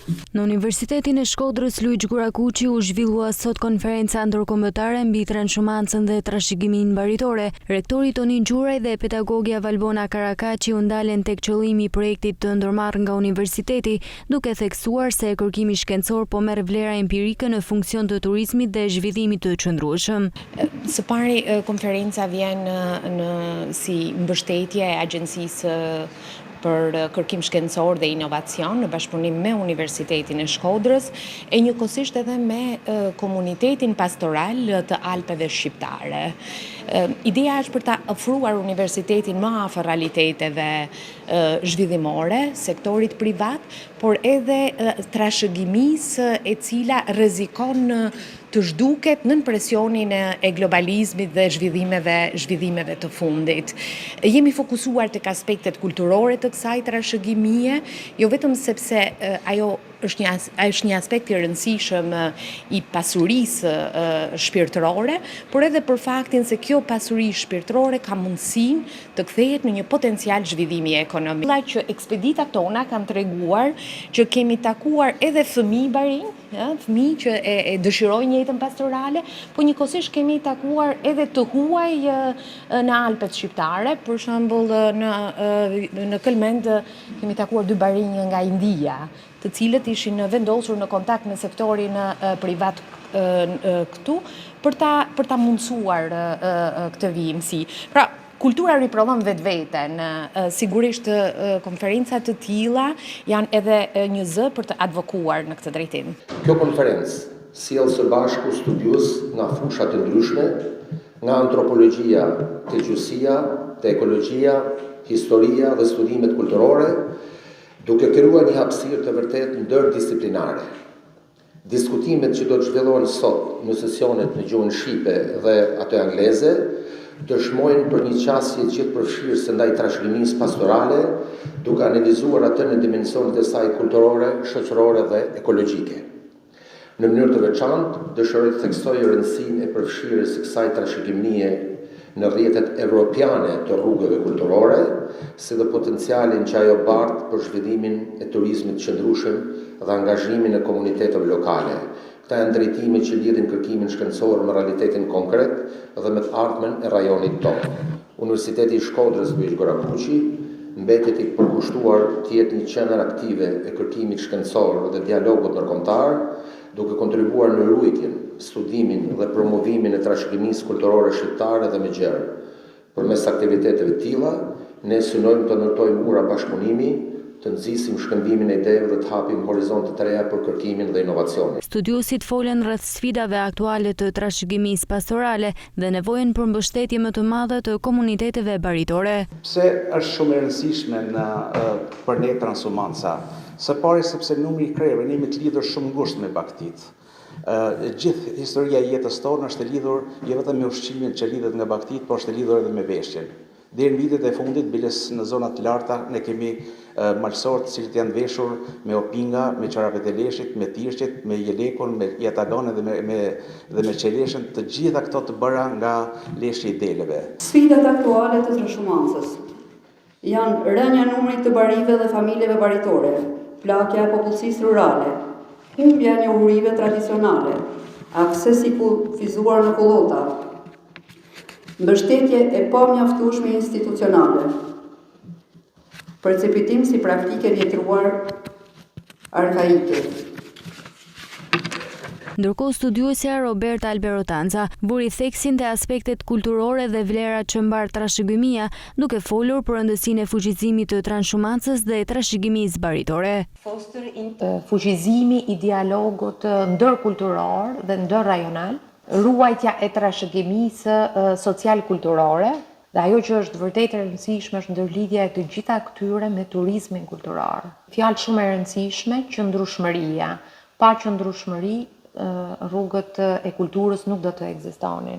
Në Universitetin e Shkodrës Luigjë Gurakuqi u zhvillua sot konferenca ndërkombëtare mbi transhumancën dhe trashëgiminë mbaritore. Rektori Toni Gjuraj dhe pedagogja Valbona Karakaçi u ndalen tek qëllimi i projektit të ndërmarrë nga universiteti, duke theksuar se kërkimi shkencor po merr vlera empirike në funksion të turizmit dhe zhvillimit të qëndrueshëm. Së pari, konferenca vjen si mbështetje e agjencisë për kërkim shkencor dhe inovacion në bashkëpunim me Universitetin e Shkodrës e njëkohësisht edhe me komunitetin pastoral të Alpeve shqiptare. Ideja është për ta ofruar universitetin më afër realiteteve zhvillimore, sektorit privat, por edhe trashëgimisë e cila rrezikon të zhduket nën presionin e globalizmit dhe zhvillimeve të fundit. Jemi fokusuar tek aspektet kulturore të kësaj trashëgimie, jo vetëm sepse ajo është një aspekt i rëndësishëm i pasurisë shpirtërore, por edhe për faktin se kjo pasuri shpirtërore ka mundësinë të kthehet në një potencial zhvillimi ekonomik. Që ekspeditat tona kanë treguar që kemi takuar edhe fëmijë barinj, fëmijë që e dëshirojnë jetën pastorale, po njëkohësisht kemi takuar edhe të huaj në Alpet shqiptare, për shembull në Këlmend kemi takuar 2 barinj nga India, të cilët ishin vendosur në kontakt me sektorin privat këtu për ta mundësuar këtë vijimsi. Pra, kultura riprodhon vetveten. Sigurisht konferenca të tilla janë edhe një zë për të advokuar në këtë drejtim. Kjo konferencë sjell së bashku studiues nga fusha të ndryshme, nga antropologjia, te gjuhësia, te ekologjia, historia dhe studimet kulturore, duke krijuar një hapësirë të vërtet ndërdisiplinare. Diskutimet që do të zhvillohen sot në sesionet në gjuhën shqipe dhe atë angleze dëshmojnë për një qasje gjithëpërfshirëse ndaj trashëgimisë pastorale, duke analizuar atë në dimensionet e saj kulturore, shoqërore dhe ekologjike. Në mënyrë të veçantë, dëshiroj të theksoj rëndësinë e përfshirjes së kësaj trashëgimie në rrjetet evropiane të rrugëve kulturore, si dhe potencialin që ajo bartë për zhvillimin e turizmit qëndrueshëm dhe angazhimin e komuniteteve lokale. Këta janë drejtime që lidhin kërkimin shkencor me realitetin konkret dhe me të ardhmen e rajonit tonë. Universiteti i Shkodrës Luigjë Gurakuqi mbetet i përkushtuar të jetë një qendër aktive e kërkimit shkencor dhe dialogut ndërkombëtar, duke kontribuar në ruajtjen, studimin dhe promovimin e trashëgimisë kulturore shqiptare dhe me gjerë. Përmes aktiviteteve të tilla, ne synojmë të ndërtojmë ura bashkëpunimi, të nxisim shkëmbimin e ideve dhe të hapim horizonte të reja për kërkimin dhe inovacionin. Studiuesit folën rreth sfidave aktuale të trashëgimisë pastorale dhe nevojën për mbështetje më të madhe të komuniteteve baritore. Pse është shumë e rëndësishme për ne transhumanca? Së pari sepse numri i krejve ne jemi të lidhur shumë ngushtë me baktit. Gjithë historia e jetës tonë është e lidhur jo vetëm me ushqimin që lidhet nga baktit, por është e lidhur edhe me veshjen. Deri në vitet e fundit, biles në zonat të larta, ne kemi malësorë të cilët janë veshur me opinga, me çorapet e leshit, me tirqet, me jelekun, me jatagon dhe me qeleshën, të gjitha këto të bëra nga leshi i deleve. Sfidat aktuale të transhumancës janë rënja e numrit të barive dhe familjeve baritore, plakja e popullsisë rurale, humbja e njohurive tradicionale, akses i kufizuar në kollota, mbështetje e pamjaftueshme institucionale, percepitim si praktike vjetruar arkaike. Ndërkohë studiuesja Roberta Alberotanza buri theksin te aspektet kulturore dhe vlerat që mbar trashëgimia, duke folur për rëndësinë e fuqizimit të transhumancës dhe trashëgimisë baritore. Fuqizimi i dialogut ndërkulturor dhe ndërrajonal, ruajtja e trashëgimisë social-kulturore, dhe ajo që është vërtet e rëndësishme është ndërlidhja e të gjitha këtyre me turizmin kulturor. Fjalë shumë e rëndësishme, qëndrueshmëria. Pa qëndrueshmëri, rrugët e kulturës nuk do të ekzistonin.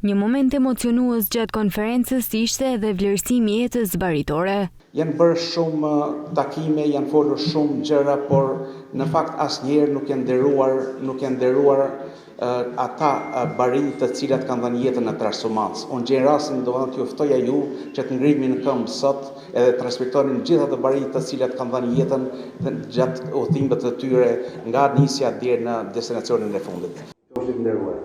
Një moment emocionues gjatë konferencës ishte edhe vlerësimi i jetës baritore. Janë bërë shumë takime, janë folur shumë gjëra, por në fakt asnjëherë nuk janë nderuar ata bari të cilat kanë dhënë jetën në transhumancë. Unë gjen rastin do të ftoja ju që të ngrihemi në këmbë sot edhe të respektonin gjithë ato bari të cilat kanë dhënë jetën gjatë udhimeve të tyre nga nisja deri në destinacionin e fundit. Qofshin nderuar.